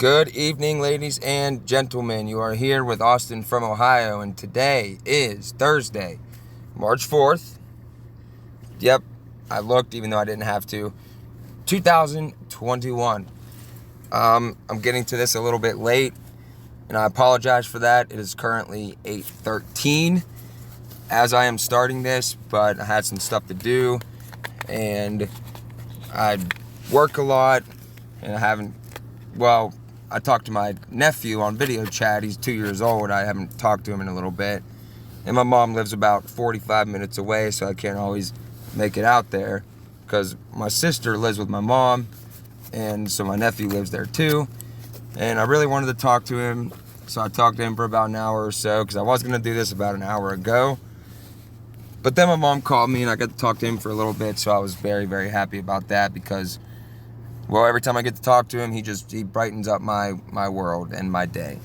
Good evening, ladies and gentlemen. You are here with Austin from Ohio, and today is Thursday, March 4th. Yep, I looked even though I didn't have to. 2021. I'm getting to this a little bit late, and I apologize for that. It is currently 8:13 as I am starting this, but I had some stuff to do, and I work a lot, and I talked to my nephew on video chat. He's 2 years old. I haven't talked to him in a little bit. And my mom lives about 45 minutes away, so I can't always make it out there because my sister lives with my mom, and so my nephew lives there too. And I really wanted to talk to him, so I talked to him for about an hour or so because I was going to do this about an hour ago. But then my mom called me, and I got to talk to him for a little bit, so I was very, very happy about that because, well, every time I get to talk to him, he brightens up my world and my day.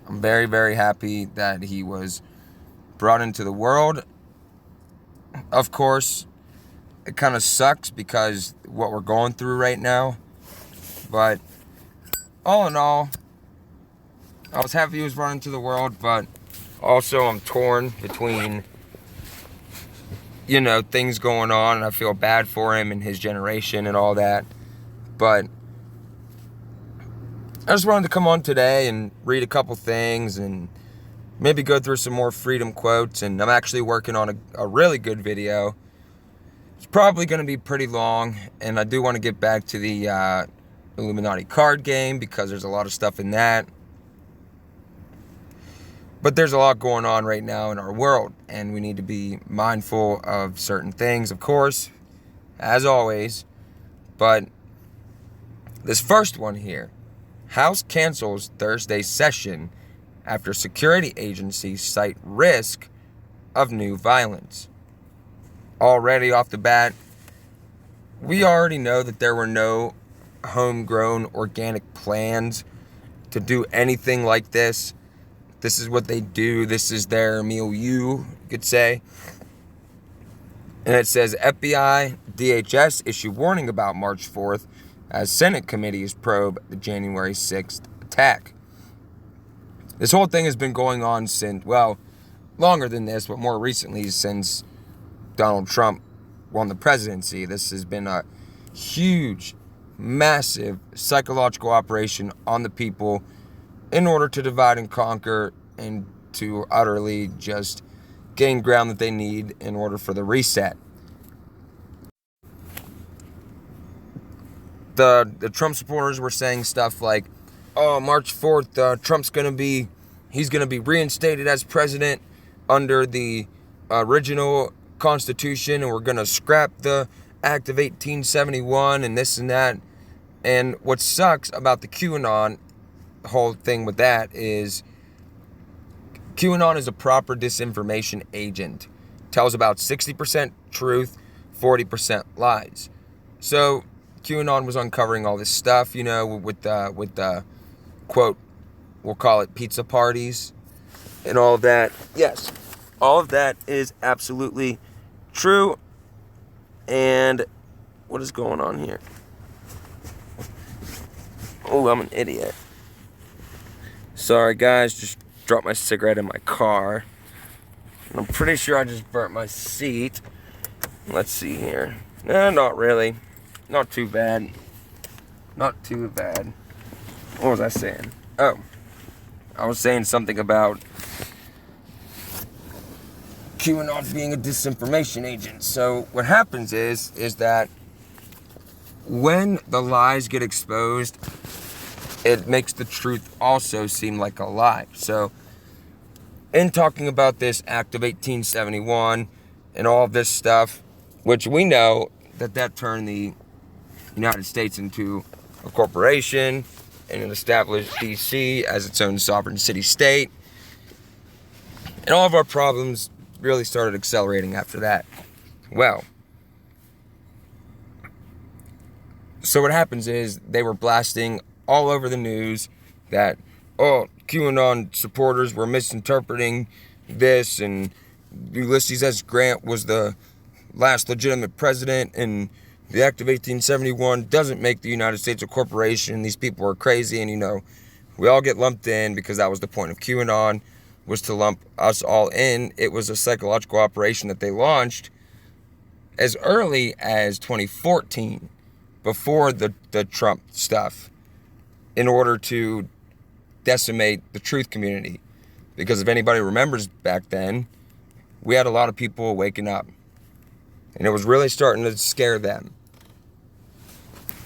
I'm very, very happy that he was brought into the world. Of course, it kind of sucks because what we're going through right now. But all in all, I was happy he was brought into the world, but also I'm torn between, things going on, and I feel bad for him and his generation and all that. But I just wanted to come on today and read a couple things and maybe go through some more freedom quotes. And I'm actually working on a really good video. It's probably going to be pretty long, and I do want to get back to the Illuminati card game because there's a lot of stuff in that. But there's a lot going on right now in our world, and we need to be mindful of certain things, of course, as always. But this first one here, House cancels Thursday session after security agencies cite risk of new violence. Already off the bat, we already know that there were no homegrown organic plans to do anything like this. This is what they do. This is their milieu, you could say. And it says FBI, DHS issue warning about March 4th as Senate committees probe the January 6th attack. This whole thing has been going on since, longer than this, but more recently since Donald Trump won the presidency. This has been a huge, massive psychological operation on the people in order to divide and conquer and to utterly just gain ground that they need in order for the reset. The Trump supporters were saying stuff like, oh, March 4th, he's going to be reinstated as president under the original Constitution, and we're going to scrap the Act of 1871 and this and that. And what sucks about the QAnon whole thing with that is QAnon is a proper disinformation agent. Tells about 60% truth, 40% lies. So QAnon was uncovering all this stuff, with the quote, we'll call it pizza parties and all of that. Yes, all of that is absolutely true. And what is going on here? Oh, I'm an idiot. Sorry, guys, just dropped my cigarette in my car. And I'm pretty sure I just burnt my seat. Let's see here. Not really. Not too bad. Not too bad. What was I saying? Oh, I was saying something about QAnon being a disinformation agent. So what happens is that when the lies get exposed, it makes the truth also seem like a lie. So in talking about this Act of 1871 and all of this stuff, which we know that turned the United States into a corporation and it established D.C. as its own sovereign city-state. And all of our problems really started accelerating after that. Well, so what happens is they were blasting all over the news that, QAnon supporters were misinterpreting this, and Ulysses S. Grant was the last legitimate president, and the Act of 1871 doesn't make the United States a corporation. These people are crazy, and we all get lumped in because that was the point of QAnon, was to lump us all in. It was a psychological operation that they launched as early as 2014, before the Trump stuff, in order to decimate the truth community. Because if anybody remembers back then, we had a lot of people waking up, and it was really starting to scare them.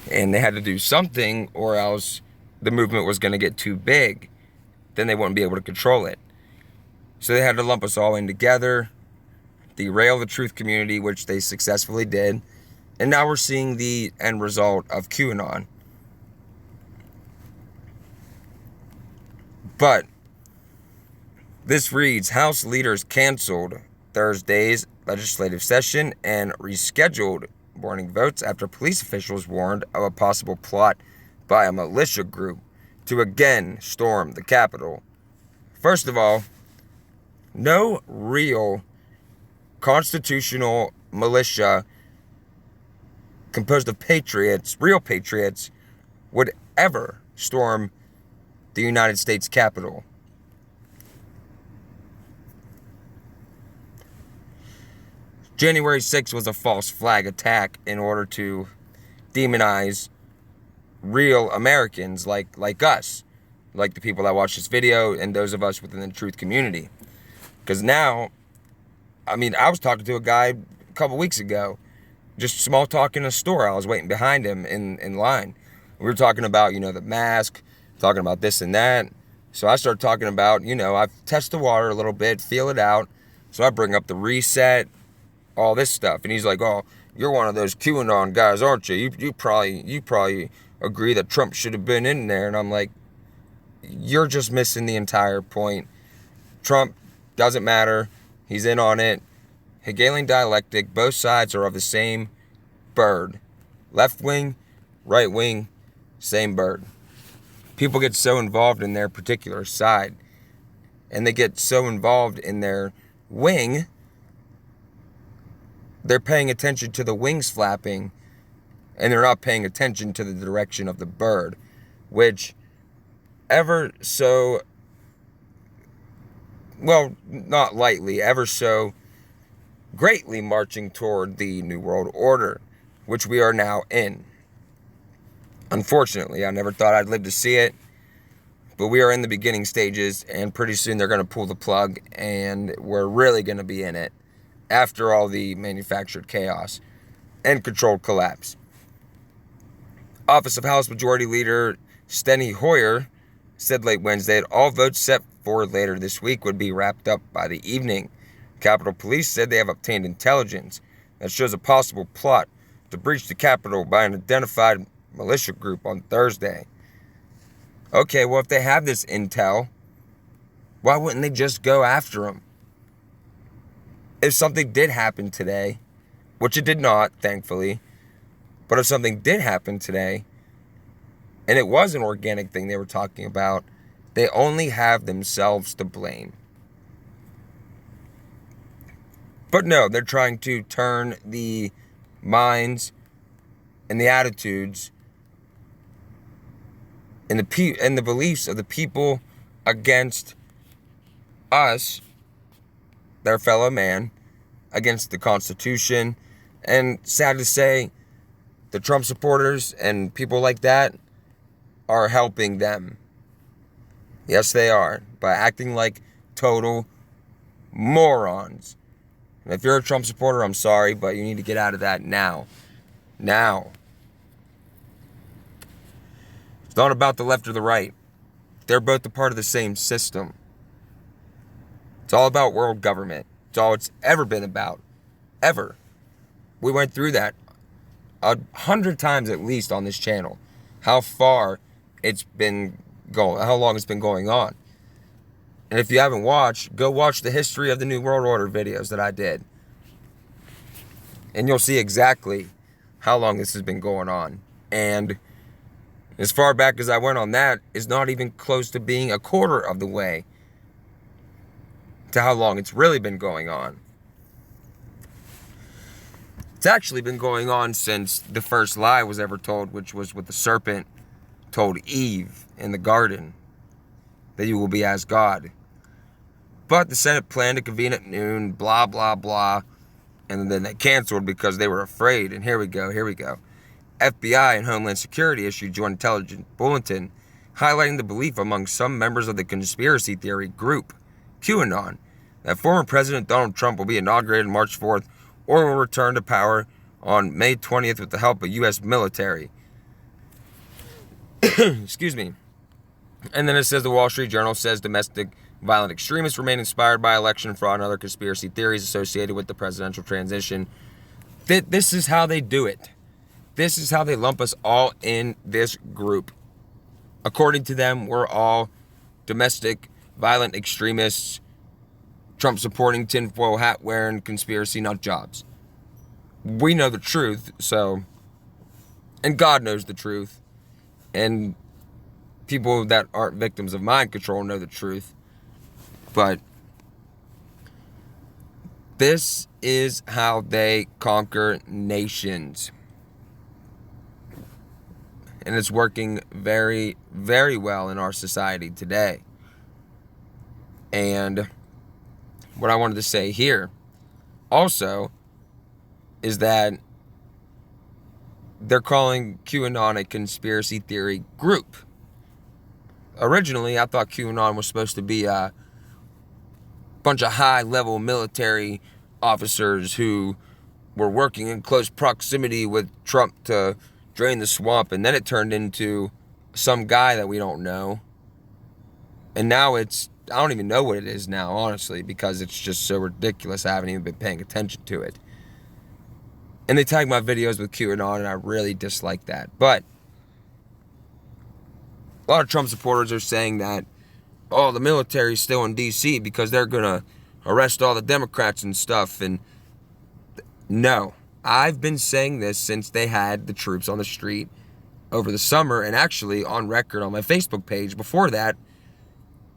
And they had to do something, or else the movement was going to get too big. Then they wouldn't be able to control it. So they had to lump us all in together, derail the truth community, which they successfully did. And now we're seeing the end result of QAnon. But this reads, House leaders canceled Thursday's legislative session and rescheduled morning votes after police officials warned of a possible plot by a militia group to again storm the Capitol. First of all, no real constitutional militia composed of patriots, real patriots, would ever storm the United States Capitol. January 6th was a false flag attack in order to demonize real Americans like us, like the people that watch this video and those of us within the truth community. Because now, I was talking to a guy a couple weeks ago, just small talk in a store. I was waiting behind him in line. We were talking about, the mask, talking about this and that. So I started talking about, I've tested the water a little bit, feel it out. So I bring up the reset, all this stuff. And he's like, oh, you're one of those QAnon guys, aren't you? You probably agree that Trump should have been in there. And I'm like, you're just missing the entire point. Trump doesn't matter. He's in on it. Hegelian dialectic, both sides are of the same bird. Left wing, right wing, same bird. People get so involved in their particular side, and they get so involved in their wing, they're paying attention to the wings flapping, and they're not paying attention to the direction of the bird, which ever so, well, not lightly, ever so greatly marching toward the New World Order, which we are now in. Unfortunately, I never thought I'd live to see it, but we are in the beginning stages, and pretty soon they're going to pull the plug, and we're really going to be in it after all the manufactured chaos and controlled collapse. Office of House Majority Leader Steny Hoyer said late Wednesday that all votes set for later this week would be wrapped up by the evening. Capitol Police said they have obtained intelligence that shows a possible plot to breach the Capitol by an identified militia group on Thursday. Okay, well, if they have this intel, why wouldn't they just go after them? If something did happen today, which it did not, thankfully, but if something did happen today, and it was an organic thing they were talking about, they only have themselves to blame. But no, they're trying to turn the minds and the attitudes and the beliefs of the people against us, their fellow man, against the Constitution. And sad to say, the Trump supporters and people like that are helping them. Yes, they are, by acting like total morons. And if you're a Trump supporter, I'm sorry, but you need to get out of that now. Now. It's not about the left or the right. They're both a part of the same system. It's all about world government. It's all it's ever been about. Ever. We went through that 100 times at least on this channel. How far it's been going, how long it's been going on. And if you haven't watched, go watch the history of the New World Order videos that I did. And you'll see exactly how long this has been going on. And as far back as I went on that is not even close to being a quarter of the way to how long it's really been going on. It's actually been going on since the first lie was ever told, which was what the serpent told Eve in the garden, that you will be as God. But the Senate planned to convene at noon, blah, blah, blah. And then they canceled because they were afraid. And here we go. FBI and Homeland Security issued joint intelligence bulletin highlighting the belief among some members of the conspiracy theory group, QAnon, that former President Donald Trump will be inaugurated March 4th or will return to power on May 20th with the help of U.S. military. Excuse me. And then it says the Wall Street Journal says domestic violent extremists remain inspired by election fraud and other conspiracy theories associated with the presidential transition. This is how they do it. This is how they lump us all in this group. According to them, we're all domestic violent extremists, Trump supporting, tinfoil hat wearing, conspiracy nut jobs. We know the truth, and God knows the truth, and people that aren't victims of mind control know the truth. But this is how they conquer nations. And it's working very, very well in our society today. And what I wanted to say here also is that they're calling QAnon a conspiracy theory group. Originally, I thought QAnon was supposed to be a bunch of high-level military officers who were working in close proximity with Trump to drain the swamp, and then it turned into some guy that we don't know. And now I don't even know what it is now, honestly, because it's just so ridiculous. I haven't even been paying attention to it. And they tag my videos with QAnon, and I really dislike that. But a lot of Trump supporters are saying that, oh, the military's still in D.C. because they're going to arrest all the Democrats and stuff. And no, I've been saying this since they had the troops on the street over the summer, and actually on record on my Facebook page before that.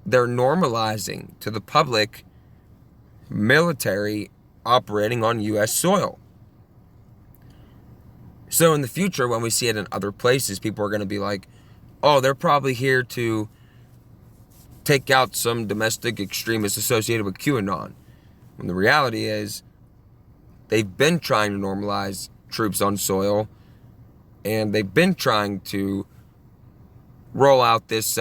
They're normalizing to the public military operating on U.S. soil. So in the future, when we see it in other places, people are going to be like, oh, they're probably here to take out some domestic extremists associated with QAnon. When the reality is, they've been trying to normalize troops on soil, and they've been trying to roll out this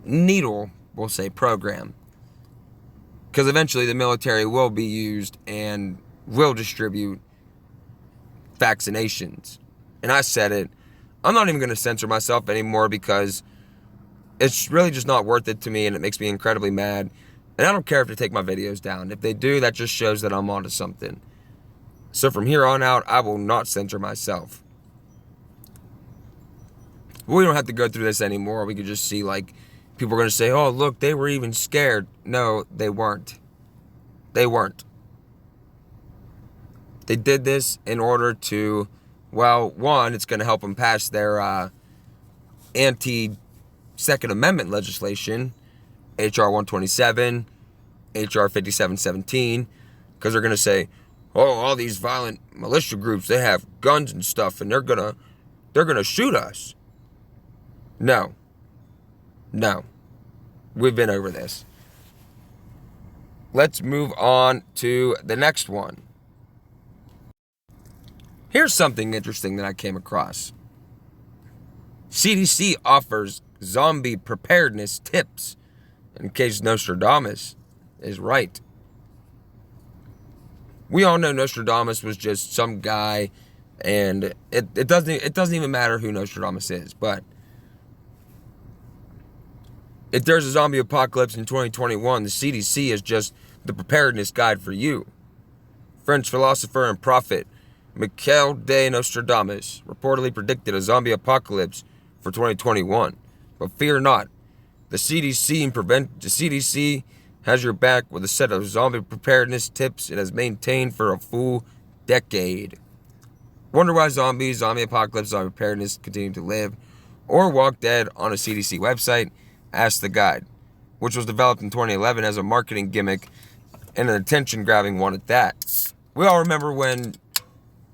needle, we'll say, program. Because eventually the military will be used and will distribute vaccinations. And I said it. I'm not even going to censor myself anymore because it's really just not worth it to me, and it makes me incredibly mad. And I don't care if they take my videos down. If they do, that just shows that I'm onto something. So from here on out, I will not censor myself. We don't have to go through this anymore. We could just see, like, people are going to say, oh, look, they were even scared. No, they weren't. They weren't. They did this in order to, well, one, it's going to help them pass their anti-Second Amendment legislation, H.R. 127, H.R. 5717, because they're going to say, oh, all these violent militia groups, they have guns and stuff, and they're going to shoot us. No. We've been over this. Let's move on to the next one. Here's something interesting that I came across. CDC offers zombie preparedness tips in case Nostradamus is right. We all know Nostradamus was just some guy, and it doesn't even matter who Nostradamus is, but if there's a zombie apocalypse in 2021, the CDC is just the preparedness guide for you. French philosopher and prophet Michel de Nostradamus reportedly predicted a zombie apocalypse for 2021. But fear not. The CDC has your back with a set of zombie preparedness tips it has maintained for a full decade. Wonder why zombies, zombie apocalypse, zombie preparedness continue to live or walk dead on a CDC website? Ask the Guide, which was developed in 2011 as a marketing gimmick and an attention-grabbing one at that. We all remember when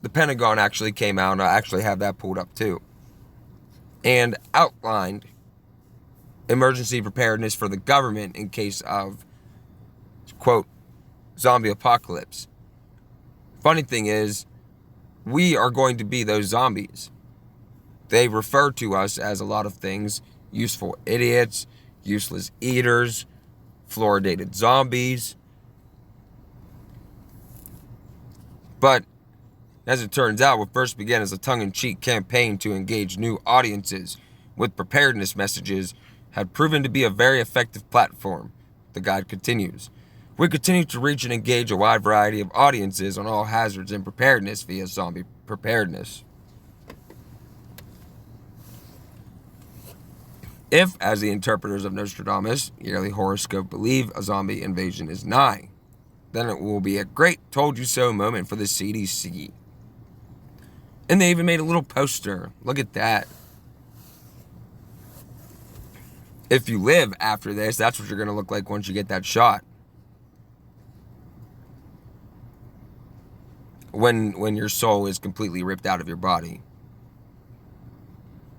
the Pentagon actually came out, and I actually have that pulled up too, and outlined emergency preparedness for the government in case of, quote, zombie apocalypse. Funny thing is, we are going to be those zombies. They refer to us as a lot of things: useful idiots, useless eaters, fluoridated zombies. But as it turns out, what first began as a tongue-in-cheek campaign to engage new audiences with preparedness messages had proven to be a very effective platform. The guide continues. We continue to reach and engage a wide variety of audiences on all hazards and preparedness via zombie preparedness. If, as the interpreters of Nostradamus' yearly horoscope believe, a zombie invasion is nigh, then it will be a great told you so moment for the CDC. And they even made a little poster. Look at that. If you live after this, that's what you're going to look like once you get that shot. When your soul is completely ripped out of your body.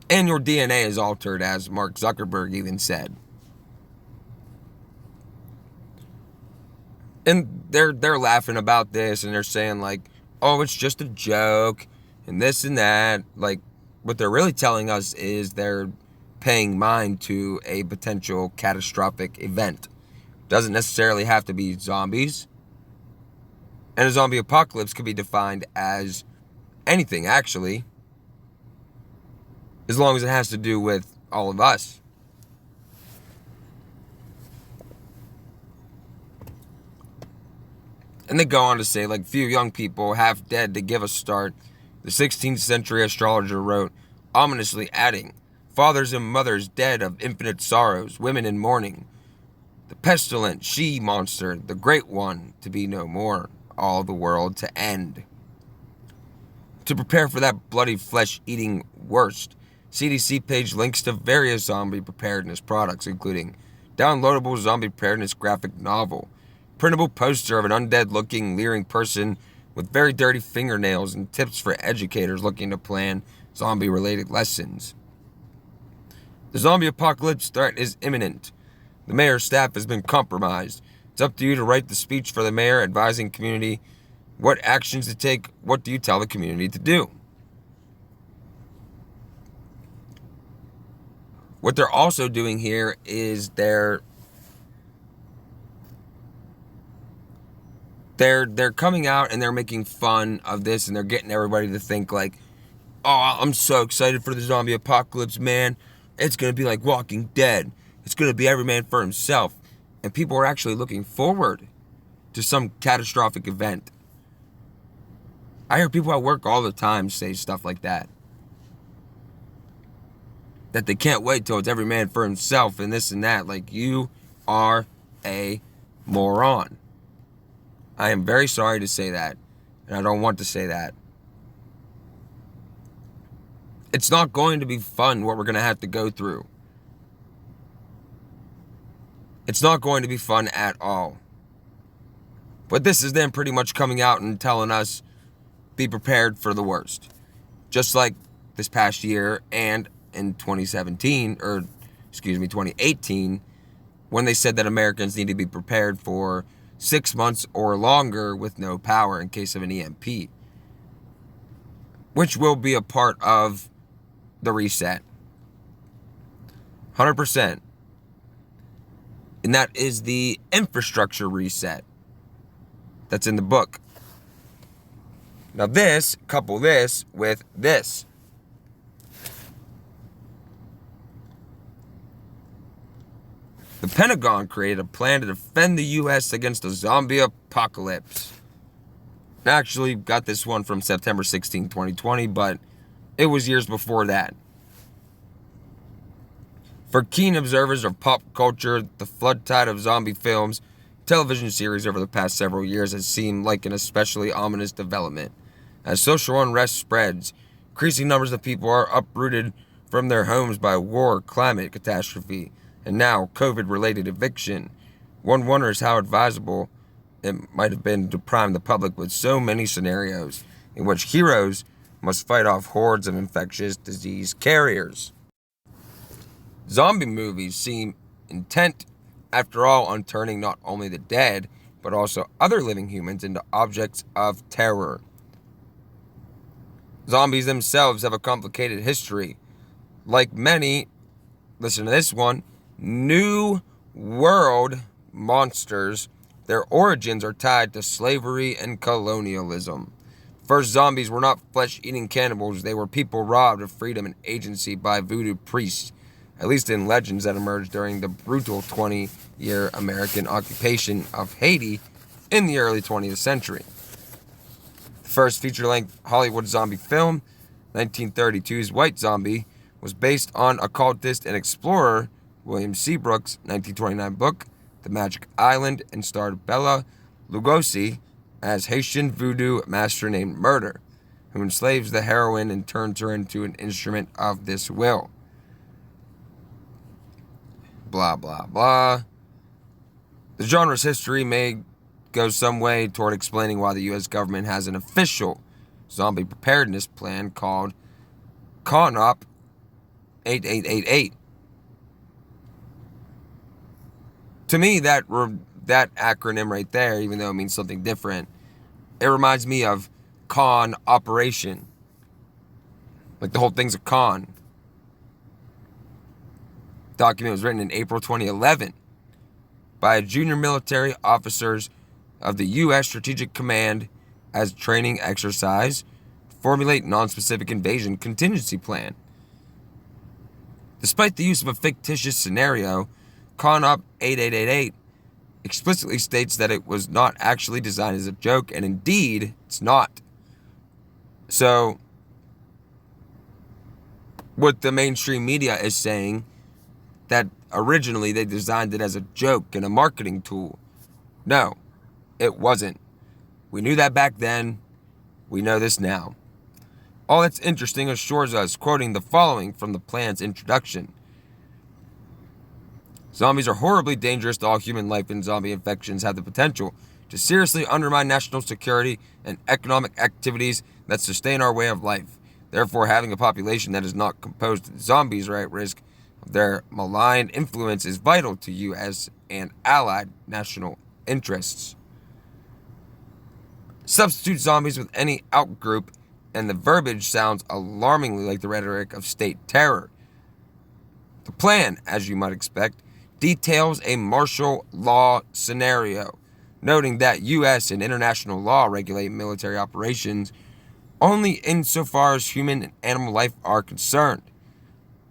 And your DNA is altered, as Mark Zuckerberg even said. And they're laughing about this, and they're saying like, oh, it's just a joke, and this and that. Like, what they're really telling us is they're paying mind to a potential catastrophic event. Doesn't necessarily have to be zombies. And a zombie apocalypse could be defined as anything, actually, as long as it has to do with all of us. And they go on to say, like, few young people half dead to give a start. The 16th century astrologer wrote, ominously adding, fathers and mothers dead of infinite sorrows, women in mourning. The pestilent she-monster, the great one, to be no more, all the world to end. To prepare for that bloody flesh-eating worst, CDC page links to various zombie preparedness products, including downloadable zombie preparedness graphic novel, printable poster of an undead-looking, leering person with very dirty fingernails, and tips for educators looking to plan zombie-related lessons. The zombie apocalypse threat is imminent. The mayor's staff has been compromised. It's up to you to write the speech for the mayor, advising community what actions to take. What do you tell the community to do? What they're also doing here is they're coming out and they're making fun of this, and they're getting everybody to think like, oh, I'm so excited for the zombie apocalypse, man. It's going to be like Walking Dead. It's going to be every man for himself. And people are actually looking forward to some catastrophic event. I hear people at work all the time say stuff like that. That they can't wait till it's every man for himself and this and that. Like, you are a moron. I am very sorry to say that. And I don't want to say that. It's not going to be fun what we're going to have to go through. It's not going to be fun at all. But this is them pretty much coming out and telling us, be prepared for the worst. Just like this past year and in 2018, when they said that Americans need to be prepared for 6 months or longer with no power in case of an EMP, which will be a part of the reset. 100%. And that is the infrastructure reset that's in the book. Now couple this with this. The Pentagon created a plan to defend the U.S. against a zombie apocalypse. I actually got this one from September 16, 2020, but it was years before that. For keen observers of pop culture, the flood tide of zombie films, television series over the past several years has seemed like an especially ominous development. As social unrest spreads, increasing numbers of people are uprooted from their homes by war, climate catastrophe, and now COVID-related eviction. One wonders how advisable it might have been to prime the public with so many scenarios in which heroes must fight off hordes of infectious disease carriers. Zombie movies seem intent, after all, on turning not only the dead, but also other living humans into objects of terror. Zombies themselves have a complicated history. Like many, listen to this one, New World monsters, their origins are tied to slavery and colonialism. First, zombies were not flesh-eating cannibals. They were people robbed of freedom and agency by voodoo priests, at least in legends that emerged during the brutal 20-year American occupation of Haiti in the early 20th century. The first feature-length Hollywood zombie film, 1932's White Zombie, was based on occultist and explorer William Seabrook's 1929 book, The Magic Island, and starred Bela Lugosi as Haitian voodoo master named Murder, who enslaves the heroine and turns her into an instrument of this will. Blah, blah, blah. The genre's history may go some way toward explaining why the U.S. government has an official zombie preparedness plan called CONOP 8888. To me, that acronym right there, even though it means something different, it reminds me of con operation. Like the whole thing's a con. The document was written in April 2011 by junior military officers of the U.S. Strategic Command as training exercise to formulate non-specific invasion contingency plan. Despite the use of a fictitious scenario, CONOP 8888 explicitly states that it was not actually designed as a joke, and indeed, it's not. So, what the mainstream media is saying, that originally they designed it as a joke and a marketing tool. No, it wasn't. We knew that back then. We know this now. All that's interesting assures us, quoting the following from the plan's introduction. Zombies are horribly dangerous to all human life, and zombie infections have the potential to seriously undermine national security and economic activities that sustain our way of life. Therefore, having a population that is not composed of zombies or at risk of their malign influence is vital to U.S. and allied national interests. Substitute zombies with any outgroup, and the verbiage sounds alarmingly like the rhetoric of state terror. The plan, as you might expect, details a martial law scenario, noting that U.S. and international law regulate military operations only insofar as human and animal life are concerned.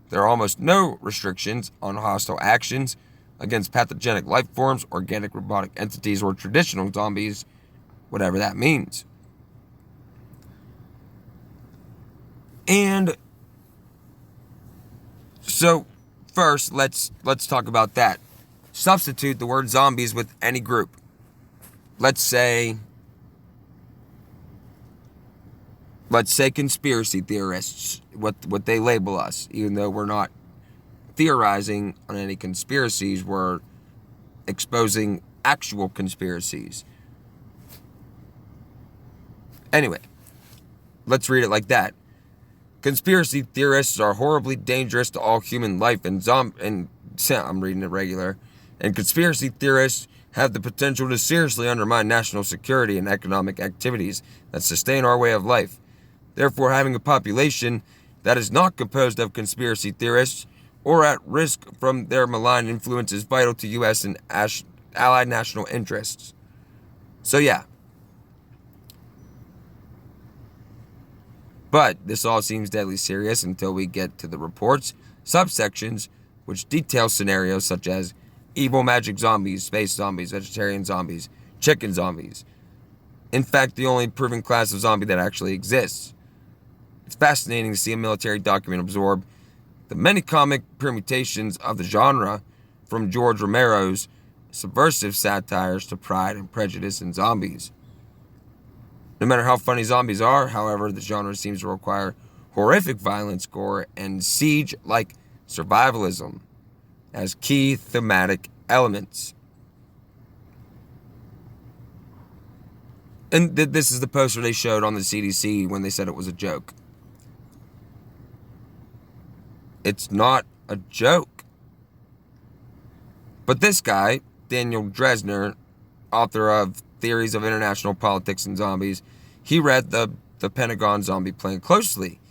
There are almost no restrictions on hostile actions against pathogenic life forms, organic robotic entities, or traditional zombies, whatever that means. And so, first, let's talk about that. Substitute the word zombies with any group. Let's say conspiracy theorists, what they label us, even though we're not theorizing on any conspiracies, we're exposing actual conspiracies. Anyway, let's read it like that. Conspiracy theorists are horribly dangerous to all human life, and I'm reading it regular. And conspiracy theorists have the potential to seriously undermine national security and economic activities that sustain our way of life. Therefore, having a population that is not composed of conspiracy theorists or at risk from their malign influence is vital to U.S. and allied national interests. So yeah. But this all seems deadly serious until we get to the reports, subsections, which detail scenarios such as evil magic zombies, space zombies, vegetarian zombies, chicken zombies. In fact, the only proven class of zombie that actually exists. It's fascinating to see a military document absorb the many comic permutations of the genre, from George Romero's subversive satires to Pride and Prejudice and zombies. No matter how funny zombies are, however, the genre seems to require horrific violence, gore, and siege-like survivalism as key thematic elements. And this is the poster they showed on the CDC when they said it was a joke. It's not a joke. But this guy, Daniel Drezner, author of Theories of International Politics and Zombies, he read the Pentagon zombie plan closely,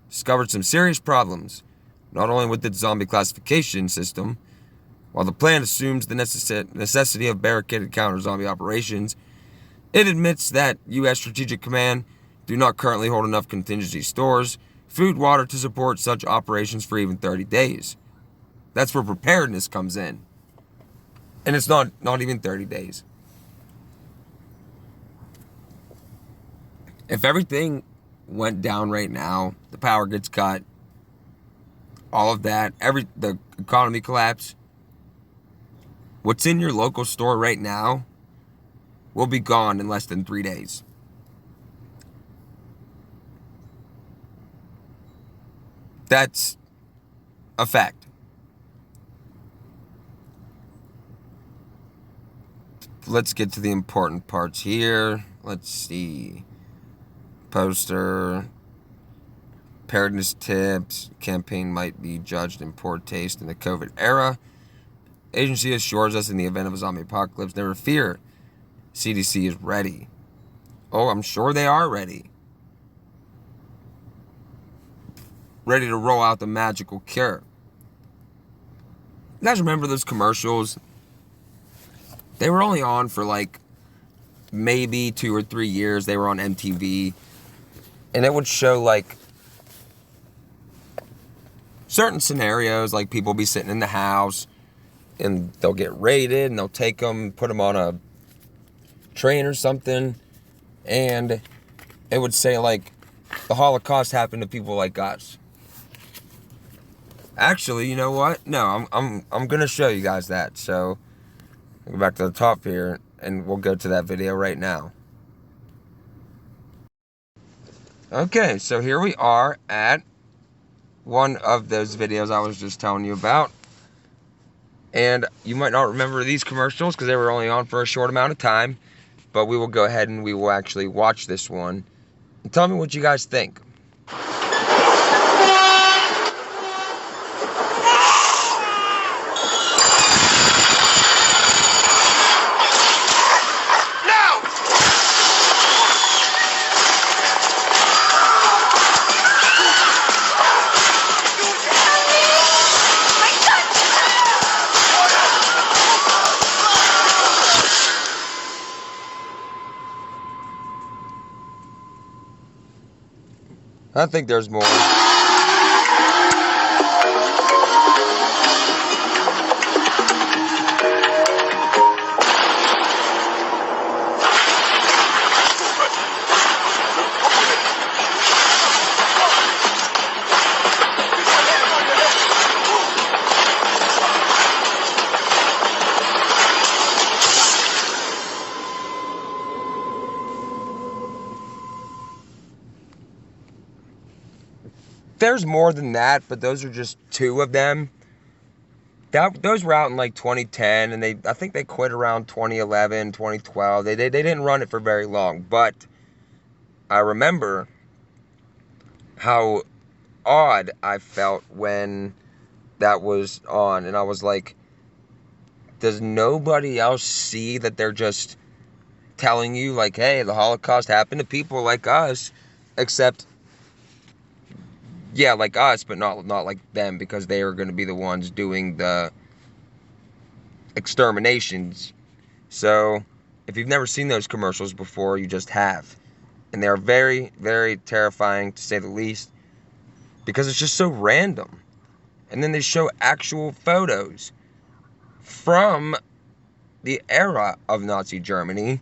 discovered some serious problems, not only with the zombie classification system. While the plan assumes the necessity of barricaded counter-zombie operations, it admits that U.S. Strategic Command do not currently hold enough contingency stores, food, water to support such operations for even 30 days. That's where preparedness comes in. And it's not even 30 days. If everything went down right now, the power gets cut, all of that, the economy collapse, what's in your local store right now will be gone in less than 3 days. That's a fact. Let's get to the important parts here. Let's see. Poster. Preparedness tips. Campaign might be judged in poor taste in the COVID era. Agency assures us in the event of a zombie apocalypse, never fear. CDC is ready. Oh, I'm sure they are ready. Ready to roll out the magical cure. You guys remember those commercials? They were only on for like maybe 2 or 3 years. They were on MTV. And it would show like certain scenarios, like people be sitting in the house and they'll get raided and they'll take them, put them on a train or something. And it would say like the Holocaust happened to people like us. Actually, you know what? No, I'm gonna show you guys that. So go back to the top here and we'll go to that video right now. Okay, so here we are at one of those videos I was just telling you about. And you might not remember these commercials because they were only on for a short amount of time. But we will go ahead and we will actually watch this one. And tell me what you guys think. I think there's more. There's more than that, but those are just 2 of them. Those were out in like 2010, and I think they quit around 2011, 2012. They didn't run it for very long, but I remember how odd I felt when that was on, and I was like, does nobody else see that they're just telling you like, hey, the Holocaust happened to people like us, except yeah, like us, but not like them, because they are going to be the ones doing the exterminations. So, if you've never seen those commercials before, you just have. And they're very, very terrifying, to say the least, because it's just so random. And then they show actual photos from the era of Nazi Germany,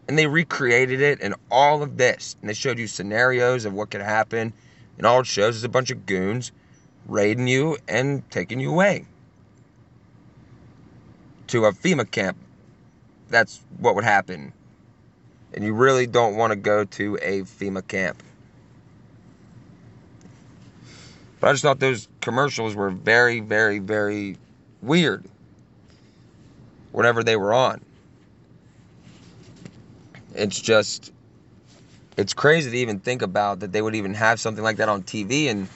and they recreated it and all of this. And they showed you scenarios of what could happen. And all it shows is a bunch of goons raiding you and taking you away to a FEMA camp. That's what would happen. And you really don't want to go to a FEMA camp. But I just thought those commercials were very, very, very weird whenever they were on. It's crazy to even think about that they would even have something like that on TV, and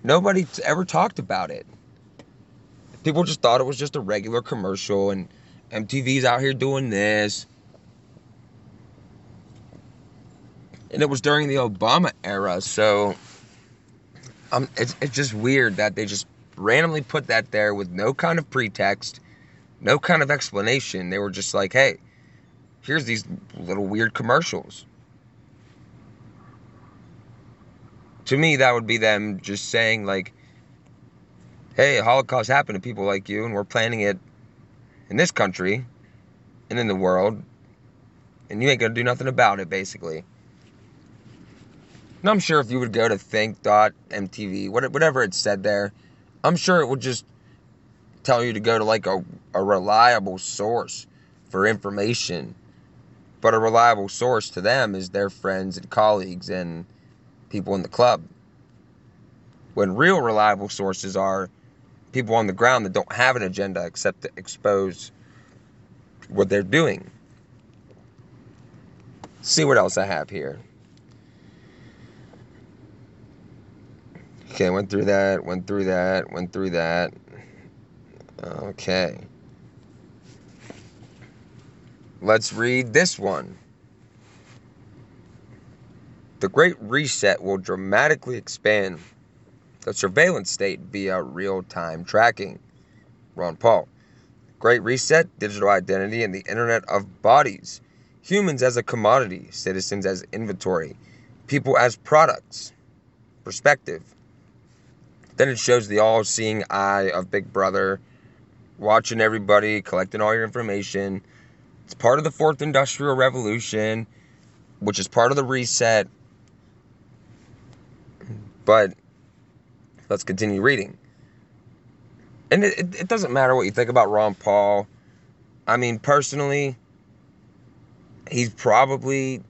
nobody ever talked about it. People just thought it was just a regular commercial, and MTV's out here doing this. And it was during the Obama era, so it's just weird that they just randomly put that there with no kind of pretext, no kind of explanation. They were just like, hey, here's these little weird commercials. To me, that would be them just saying, like, hey, a Holocaust happened to people like you, and we're planning it in this country and in the world, and you ain't gonna do nothing about it, basically. And I'm sure if you would go to think.mtv, whatever it said there, I'm sure it would just tell you to go to like a reliable source for information. But a reliable source to them is their friends and colleagues and people in the club. When real reliable sources are people on the ground that don't have an agenda except to expose what they're doing. Let's see what else I have here. Okay, went through that. Okay. Let's read this one. The Great Reset will dramatically expand the surveillance state via real-time tracking. Ron Paul. Great Reset, digital identity, and the Internet of Bodies. Humans as a commodity, citizens as inventory, people as products. Perspective. Then it shows the all-seeing eye of Big Brother, watching everybody, collecting all your information. It's part of the Fourth Industrial Revolution, which is part of the reset. But let's continue reading. And it doesn't matter what you think about Ron Paul. I mean, personally, he's probably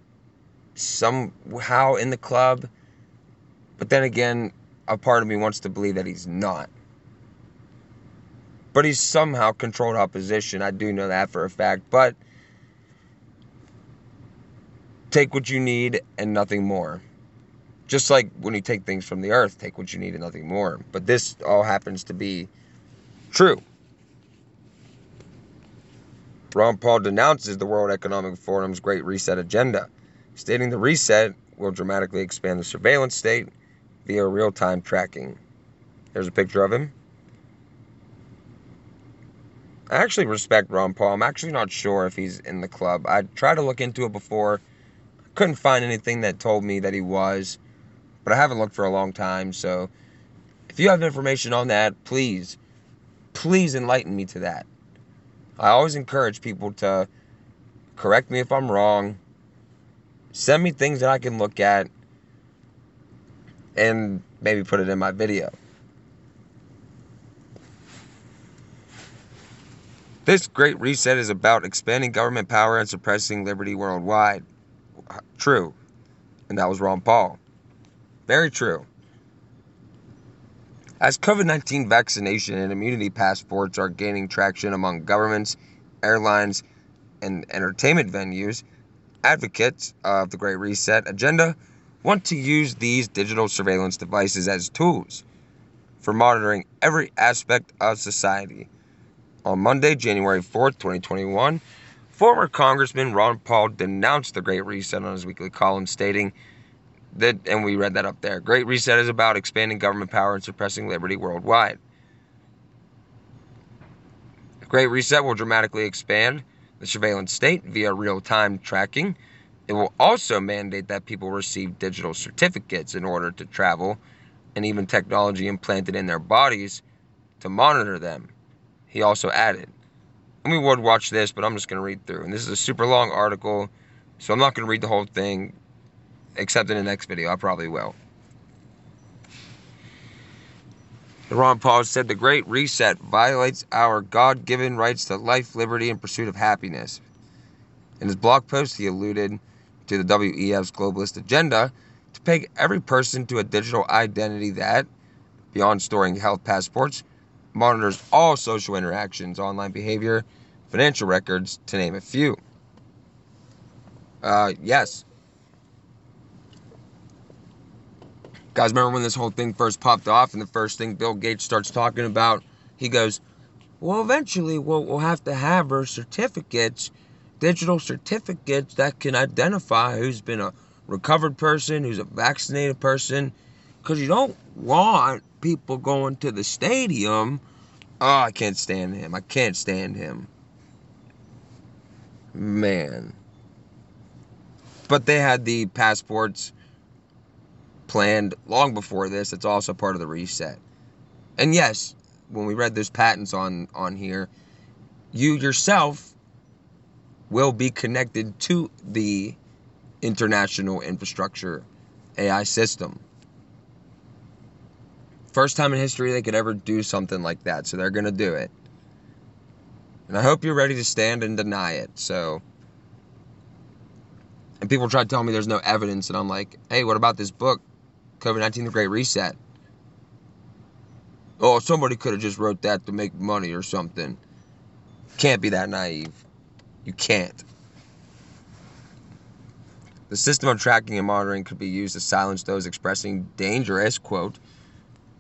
somehow in the club. But then again, a part of me wants to believe that he's not. But he's somehow controlled opposition. I do know that for a fact. But take what you need and nothing more. Just like when you take things from the earth, take what you need and nothing more. But this all happens to be true. Ron Paul denounces the World Economic Forum's Great Reset agenda, stating the reset will dramatically expand the surveillance state via real-time tracking. There's a picture of him. I actually respect Ron Paul. I'm actually not sure if he's in the club. I tried to look into it before. Couldn't find anything that told me that he was, but I haven't looked for a long time. So if you have information on that, please enlighten me to that. I always encourage people to correct me if I'm wrong. Send me things that I can look at and maybe put it in my video. This Great Reset is about expanding government power and suppressing liberty worldwide. True. And that was Ron Paul. Very true. As COVID-19 vaccination and immunity passports are gaining traction among governments, airlines, and entertainment venues, advocates of the Great Reset agenda want to use these digital surveillance devices as tools for monitoring every aspect of society. On Monday, January 4th, 2021, former Congressman Ron Paul denounced the Great Reset on his weekly column, stating that, and we read that up there, Great Reset is about expanding government power and suppressing liberty worldwide. The Great Reset will dramatically expand the surveillance state via real-time tracking. It will also mandate that people receive digital certificates in order to travel, and even technology implanted in their bodies to monitor them. He also added, and we would watch this, but I'm just going to read through. And this is a super long article, so I'm not going to read the whole thing, except in the next video. I probably will. Ron Paul said the Great Reset violates our God-given rights to life, liberty, and pursuit of happiness. In his blog post, he alluded to the WEF's globalist agenda to peg every person to a digital identity that, beyond storing health passports, monitors all social interactions, online behavior, financial records, to name a few. Yes. Guys, remember when this whole thing first popped off and the first thing Bill Gates starts talking about, he goes, well, eventually we'll have to have our certificates, digital certificates that can identify who's been a recovered person, who's a vaccinated person, because you don't want people going to the stadium. Oh, I can't stand him. I can't stand him. Man. But they had the passports planned long before this. It's also part of the reset. And yes, when we read those patents on here, you yourself will be connected to the international infrastructure AI system. First time in history they could ever do something like that, so they're going to do it. And I hope you're ready to stand and deny it. So, and people try to tell me there's no evidence, and I'm like, hey, what about this book, COVID-19, The Great Reset? Oh, somebody could have just wrote that to make money or something. Can't be that naive. You can't. The system of tracking and monitoring could be used to silence those expressing dangerous, quote,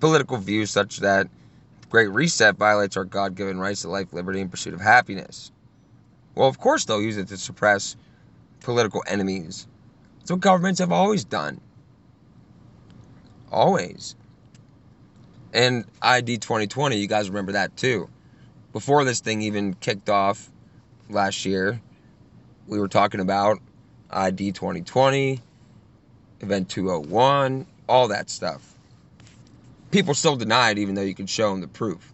political views such that the Great Reset violates our God-given rights to life, liberty, and pursuit of happiness. Well, of course they'll use it to suppress political enemies. That's what governments have always done. Always. And ID 2020, you guys remember that too. Before this thing even kicked off last year, we were talking about ID 2020, Event 201, all that stuff. People still deny it even though you can show them the proof.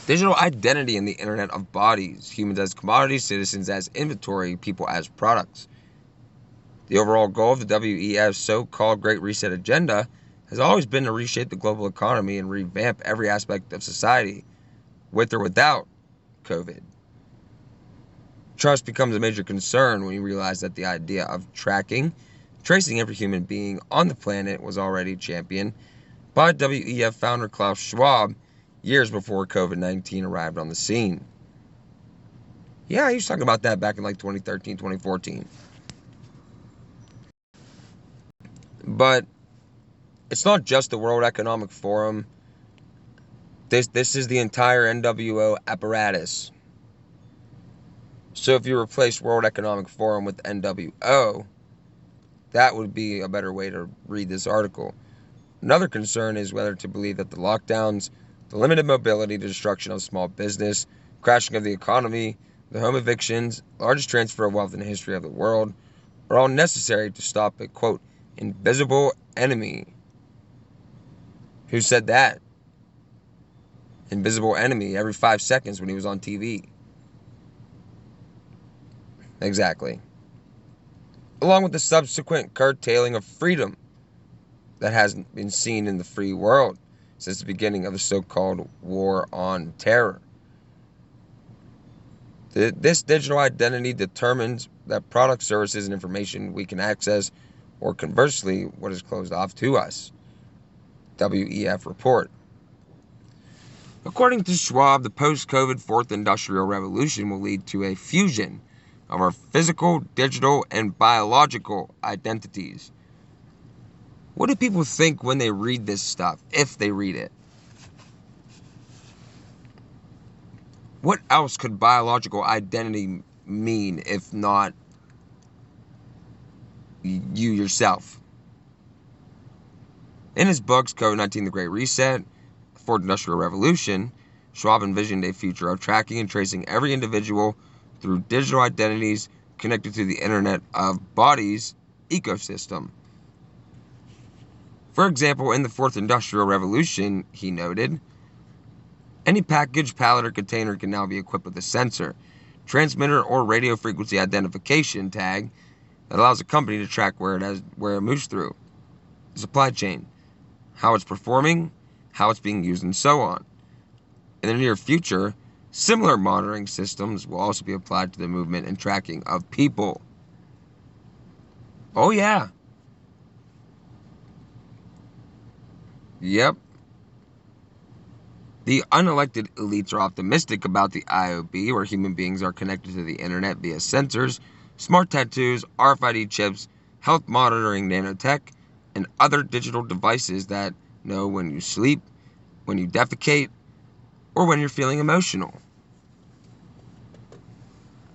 Digital identity in the internet of bodies, humans as commodities, citizens as inventory, people as products. The overall goal of the WEF's so-called Great Reset agenda has always been to reshape the global economy and revamp every aspect of society, with or without COVID. Trust becomes a major concern when you realize that the idea of tracing every human being on the planet was already championed by WEF founder Klaus Schwab years before COVID-19 arrived on the scene. Yeah, he was talking about that back in like 2013, 2014. But it's not just the World Economic Forum. This is the entire NWO apparatus. So if you replace World Economic Forum with NWO, that would be a better way to read this article. Another concern is whether to believe that the lockdowns, the limited mobility, the destruction of small business, crashing of the economy, the home evictions, largest transfer of wealth in the history of the world, are all necessary to stop a, quote, invisible enemy. Who said that? Invisible enemy every 5 seconds when he was on TV. Exactly. Along with the subsequent curtailing of freedom that hasn't been seen in the free world since the beginning of the so-called war on terror. This digital identity determines that products, services, and information we can access, or conversely, what is closed off to us. WEF report. According to Schwab, the post-COVID fourth industrial revolution will lead to a fusion of our physical, digital, and biological identities. What do people think when they read this stuff, if they read it? What else could biological identity mean if not you yourself? In his books, COVID-19, The Great Reset, Fourth Industrial Revolution, Schwab envisioned a future of tracking and tracing every individual through digital identities connected to the Internet of Bodies ecosystem. For example, in the Fourth Industrial Revolution, he noted, any package, pallet, or container can now be equipped with a sensor, transmitter, or radio frequency identification tag that allows a company to track where it moves through the supply chain, how it's performing, how it's being used, and so on. In the near future, similar monitoring systems will also be applied to the movement and tracking of people. Oh yeah. Yep. The unelected elites are optimistic about the IOB, where human beings are connected to the internet via sensors, smart tattoos, RFID chips, health monitoring nanotech, and other digital devices that know when you sleep, when you defecate, or when you're feeling emotional.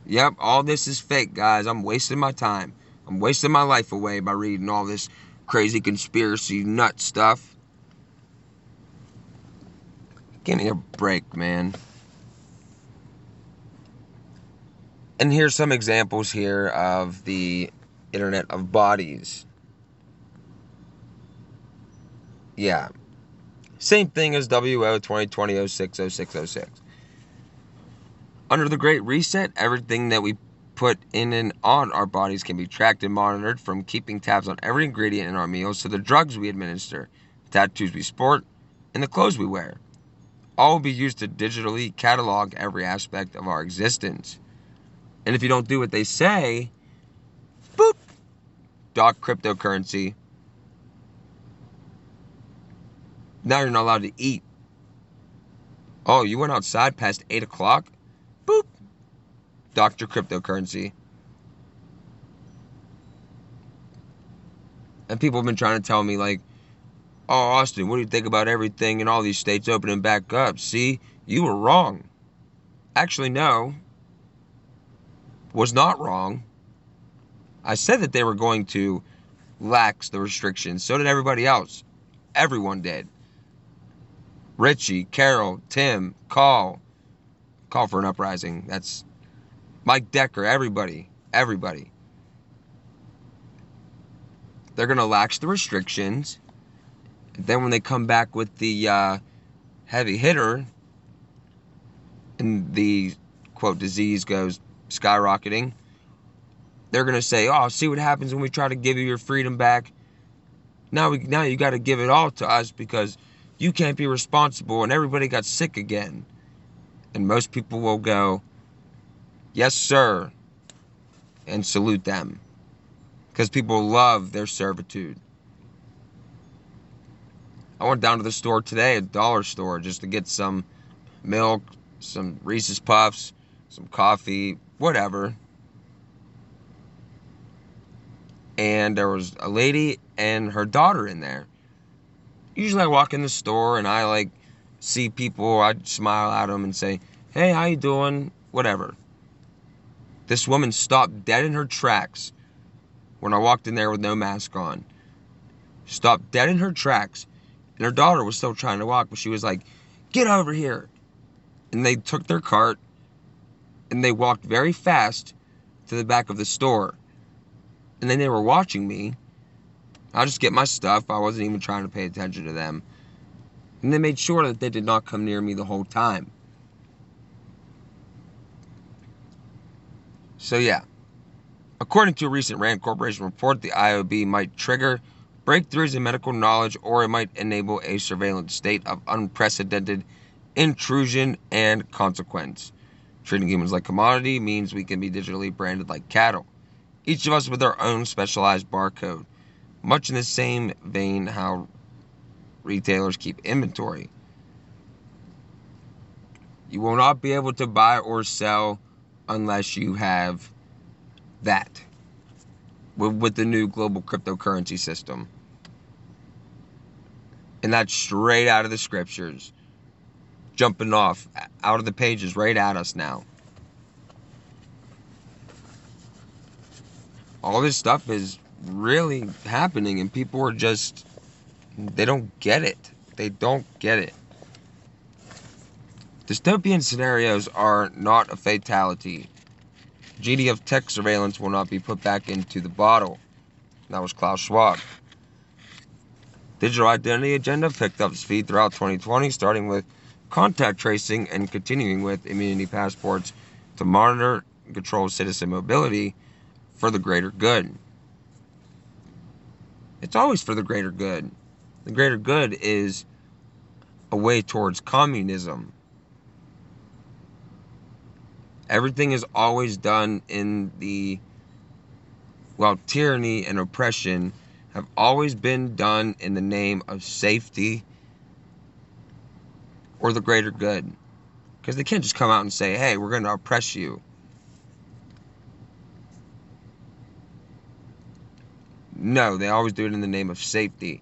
Yep, all this is fake, guys. I'm wasting my time. I'm wasting my life away by reading all this crazy conspiracy nut stuff. Give me a break, man. And here's some examples here of the Internet of Bodies. Yeah. Same thing as WO 2020 06 06 06. Under the Great Reset, everything that we put in and on our bodies can be tracked and monitored, from keeping tabs on every ingredient in our meals to the drugs we administer, the tattoos we sport, and the clothes we wear. All will be used to digitally catalog every aspect of our existence. And if you don't do what they say, boop, dock cryptocurrency. Now you're not allowed to eat. Oh, you went outside past 8 o'clock? Boop, dock your cryptocurrency. And people have been trying to tell me, like, oh, Austin, what do you think about everything in all these states opening back up? See, you were wrong. Actually, no. Was not wrong. I said that they were going to lax the restrictions. So did everybody else. Everyone did. Richie, Carol, Tim, call for an uprising. That's Mike Decker, everybody. They're going to lax the restrictions. Then when they come back with the heavy hitter and the, quote, disease goes skyrocketing, they're going to say, oh, see what happens when we try to give you your freedom back. Now you got to give it all to us because you can't be responsible, and everybody got sick again. And most people will go, yes, sir, and salute them, because people love their servitude. I went down to the store today, a dollar store, just to get some milk, some Reese's Puffs, some coffee, whatever. And there was a lady and her daughter in there. Usually I walk in the store and I like see people, I smile at them and say, hey, how you doing? Whatever. This woman stopped dead in her tracks when I walked in there with no mask on. Stopped dead in her tracks. And her daughter was still trying to walk, but she was like, get over here. And they took their cart and they walked very fast to the back of the store. And then they were watching me. I'll just get my stuff. I wasn't even trying to pay attention to them. And they made sure that they did not come near me the whole time. So yeah. According to a recent RAND Corporation report, the IOB might trigger breakthroughs in medical knowledge, or it might enable a surveillance state of unprecedented intrusion and consequence. Treating humans like commodity means we can be digitally branded like cattle, each of us with our own specialized barcode, much in the same vein how retailers keep inventory. You will not be able to buy or sell unless you have that with the new global cryptocurrency system. And that's straight out of the scriptures, jumping off out of the pages right at us now. All this stuff is really happening, and people are just, they don't get it. They don't get it. Dystopian scenarios are not a fatality. GDF tech surveillance will not be put back into the bottle. That was Klaus Schwab. Digital identity agenda picked up speed throughout 2020, starting with contact tracing and continuing with immunity passports to monitor and control citizen mobility for the greater good. It's always for the greater good. The greater good is a way towards communism. Everything is always done in the, well, tyranny and oppression have always been done in the name of safety or the greater good. Because they can't just come out and say, hey, we're going to oppress you. No, they always do it in the name of safety.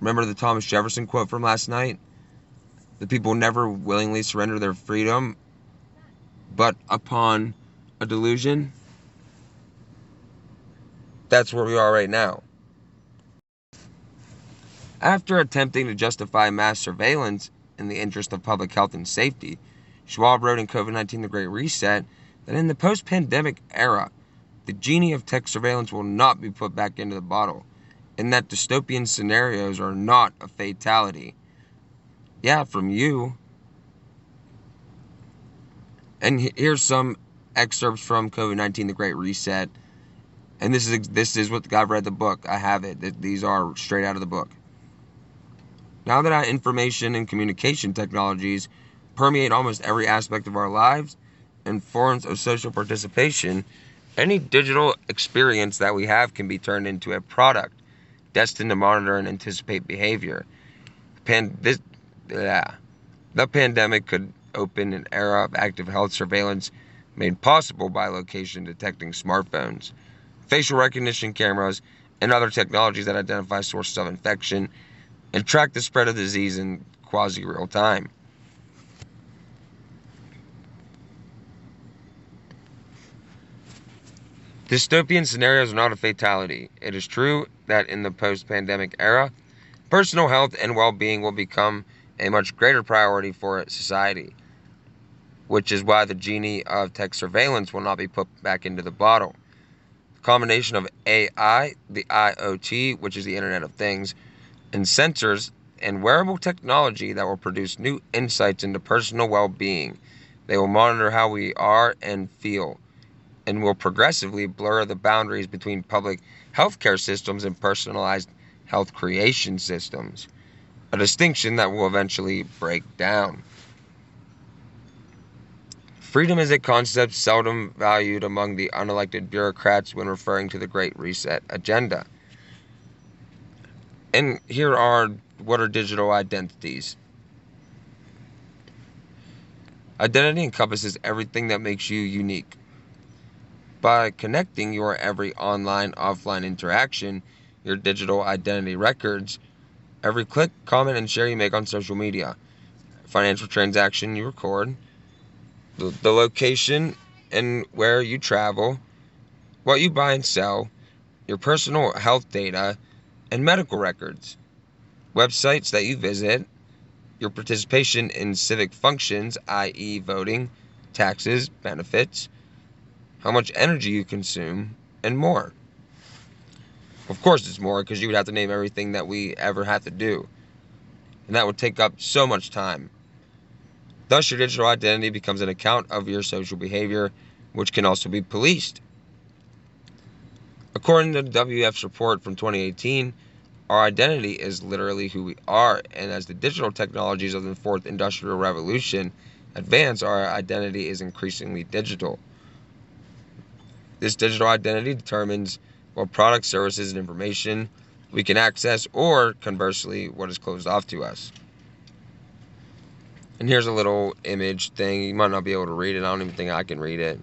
Remember the Thomas Jefferson quote from last night? The people never willingly surrender their freedom, but upon a delusion. That's where we are right now. After attempting to justify mass surveillance in the interest of public health and safety, Schwab wrote in COVID-19 The Great Reset that in the post-pandemic era, the genie of tech surveillance will not be put back into the bottle, and that dystopian scenarios are not a fatality. Yeah, from you. And here's some excerpts from COVID-19 The Great Reset. And this is what I've read the book. I have it. These are straight out of the book. Now that our information and communication technologies permeate almost every aspect of our lives and forms of social participation, any digital experience that we have can be turned into a product destined to monitor and anticipate behavior. The pandemic could open an era of active health surveillance made possible by location detecting smartphones, facial recognition cameras, and other technologies that identify sources of infection and track the spread of disease in quasi-real time. Dystopian scenarios are not a fatality. It is true that in the post-pandemic era, personal health and well-being will become a much greater priority for society, which is why the genie of tech surveillance will not be put back into the bottle. The combination of AI, the IoT, which is the Internet of Things, and sensors and wearable technology that will produce new insights into personal well-being. They will monitor how we are and feel, and will progressively blur the boundaries between public healthcare systems and personalized health creation systems, a distinction that will eventually break down. Freedom is a concept seldom valued among the unelected bureaucrats when referring to the Great Reset agenda. And here are what are digital identities. Identity encompasses everything that makes you unique. By connecting your every online, offline interaction, your digital identity records, every click, comment, and share you make on social media, financial transaction you record, the location and where you travel, what you buy and sell, your personal health data, and medical records, websites that you visit, your participation in civic functions, i.e. voting, taxes, benefits, how much energy you consume, and more. Of course it's more, because you would have to name everything that we ever have to do, and that would take up so much time. Thus, your digital identity becomes an account of your social behavior, which can also be policed. According to the WF's report from 2018, our identity is literally who we are, and as the digital technologies of the fourth industrial revolution advance, our identity is increasingly digital. This digital identity determines what products, services, and information we can access, or conversely, what is closed off to us. And here's a little image thing. You might not be able to read it. I don't even think I can read it.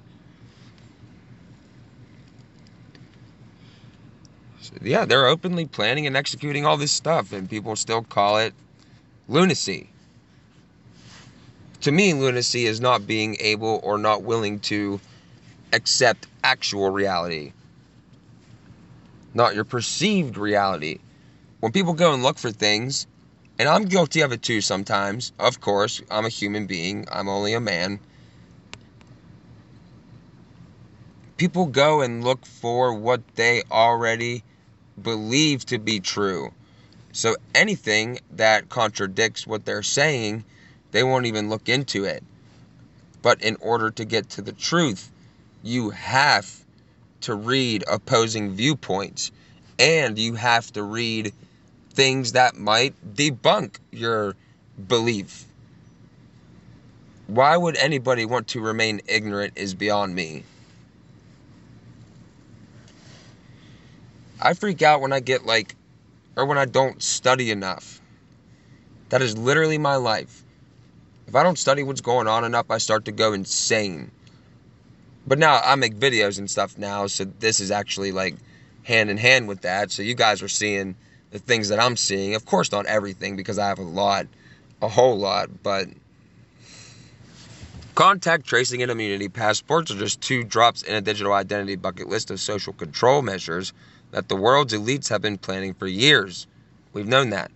So, yeah, they're openly planning and executing all this stuff, and people still call it lunacy. To me, lunacy is not being able or not willing to accept actual reality, not your perceived reality. When people go and look for things, and I'm guilty of it too sometimes, of course, I'm a human being, I'm only a man. People go and look for what they already believe to be true. So anything that contradicts what they're saying, they won't even look into it. But in order to get to the truth, you have to read opposing viewpoints, and you have to read things that might debunk your belief. Why would anybody want to remain ignorant is beyond me. I freak out when I get when I don't study enough. That is literally my life. If I don't study what's going on enough, I start to go insane. But now I make videos and stuff now, so this is actually like hand in hand with that. So you guys are seeing the things that I'm seeing. Of course, not everything, because I have a whole lot, but contact tracing and immunity passports are just 2 drops in a digital identity bucket list of social control measures that the world's elites have been planning for years. We've known that.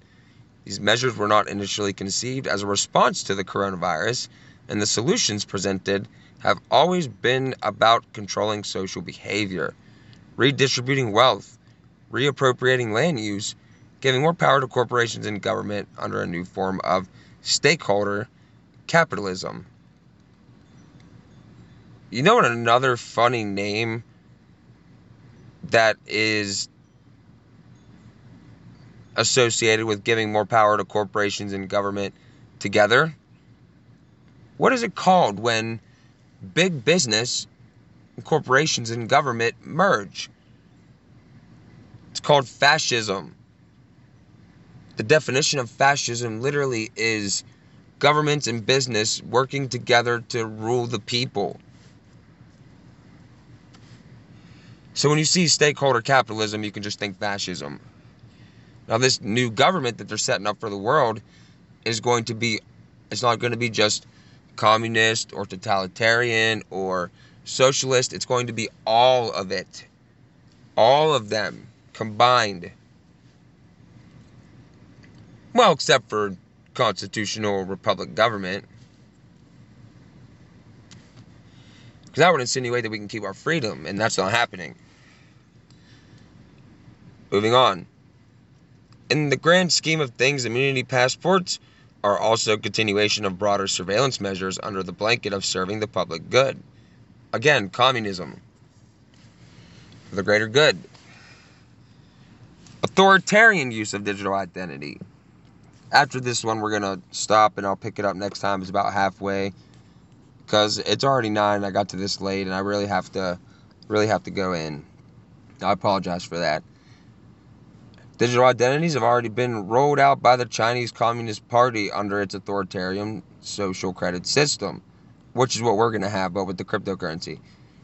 These measures were not initially conceived as a response to the coronavirus, and the solutions presented have always been about controlling social behavior, redistributing wealth, reappropriating land use, giving more power to corporations and government under a new form of stakeholder capitalism. You know what another funny name that is associated with giving more power to corporations and government together? What is it called when big business, corporations, and government merge? It's called fascism. The definition of fascism literally is governments and business working together to rule the people. So when you see stakeholder capitalism, you can just think fascism. Now, this new government that they're setting up for the world is it's not going to be just communist or totalitarian or socialist. It's going to be all of it. All of them combined. Well, except for constitutional republic government. Because that would insinuate that we can keep our freedom, and that's not happening. Moving on. In the grand scheme of things, immunity passports are also a continuation of broader surveillance measures under the blanket of serving the public good. Again, communism. For the greater good. Authoritarian use of digital identity. After this one, we're going to stop, and I'll pick it up next time. It's about halfway, because it's already 9, and I got to this late, and I really have to go in. I apologize for that. Digital identities have already been rolled out by the Chinese Communist Party under its authoritarian social credit system, which is what we're going to have, but with the cryptocurrency.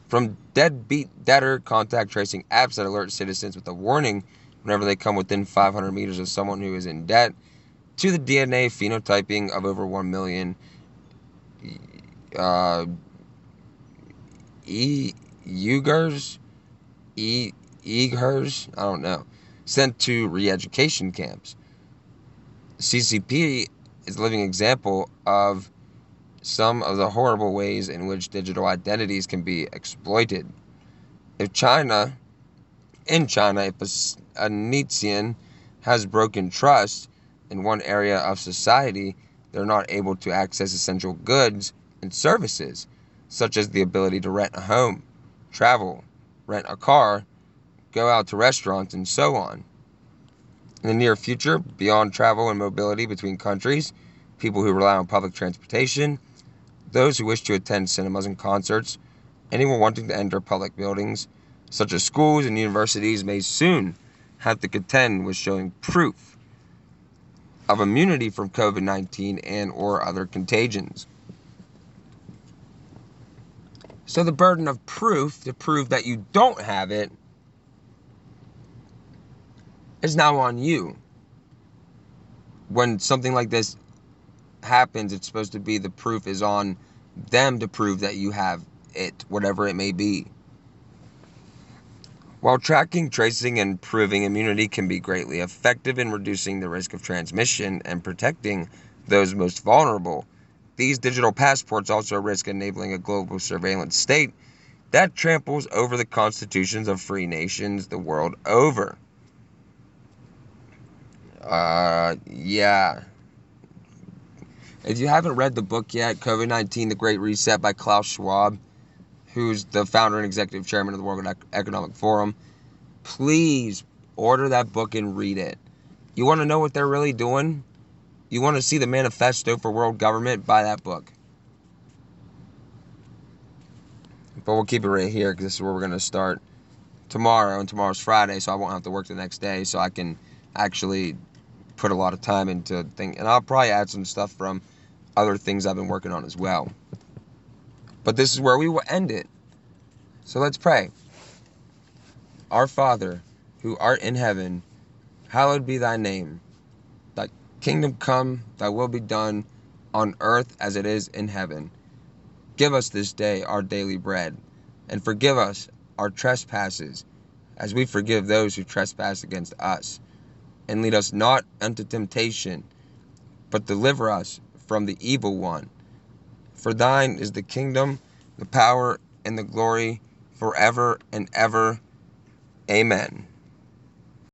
From deadbeat debtor contact tracing apps that alert citizens with a warning whenever they come within 500 meters of someone who is in debt, to the DNA phenotyping of over 1 million Uyghurs, I don't know, sent to re-education camps. CCP is a living example of some of the horrible ways in which digital identities can be exploited. In China, if a Nietzschean has broken trust in one area of society, they're not able to access essential goods and services, such as the ability to rent a home, travel, rent a car, go out to restaurants, and so on. In the near future, beyond travel and mobility between countries, people who rely on public transportation, those who wish to attend cinemas and concerts, anyone wanting to enter public buildings, such as schools and universities, may soon have to contend with showing proof of immunity from COVID-19 and or other contagions. So the burden of proof to prove that you don't have it is now on you. When something like this happens, it's supposed to be the proof is on them to prove that you have it, whatever it may be. While tracking, tracing, and proving immunity can be greatly effective in reducing the risk of transmission and protecting those most vulnerable, these digital passports also risk enabling a global surveillance state that tramples over the constitutions of free nations the world over. Yeah. If you haven't read the book yet, COVID-19, The Great Reset by Klaus Schwab, who's the founder and executive chairman of the World Economic Forum, please order that book and read it. You want to know what they're really doing? You want to see the manifesto for world government? Buy that book. But we'll keep it right here because this is where we're going to start tomorrow, and tomorrow's Friday, so I won't have to work the next day, so I can actually put a lot of time into things, and I'll probably add some stuff from other things I've been working on as well. But this is where we will end it. So let's pray. Our Father, who art in heaven, hallowed be thy name. Thy kingdom come, thy will be done, on earth as it is in heaven. Give us this day our daily bread, and forgive us our trespasses, as we forgive those who trespass against us. And lead us not unto temptation, but deliver us from the evil one. For thine is the kingdom, the power, and the glory, forever and ever. Amen.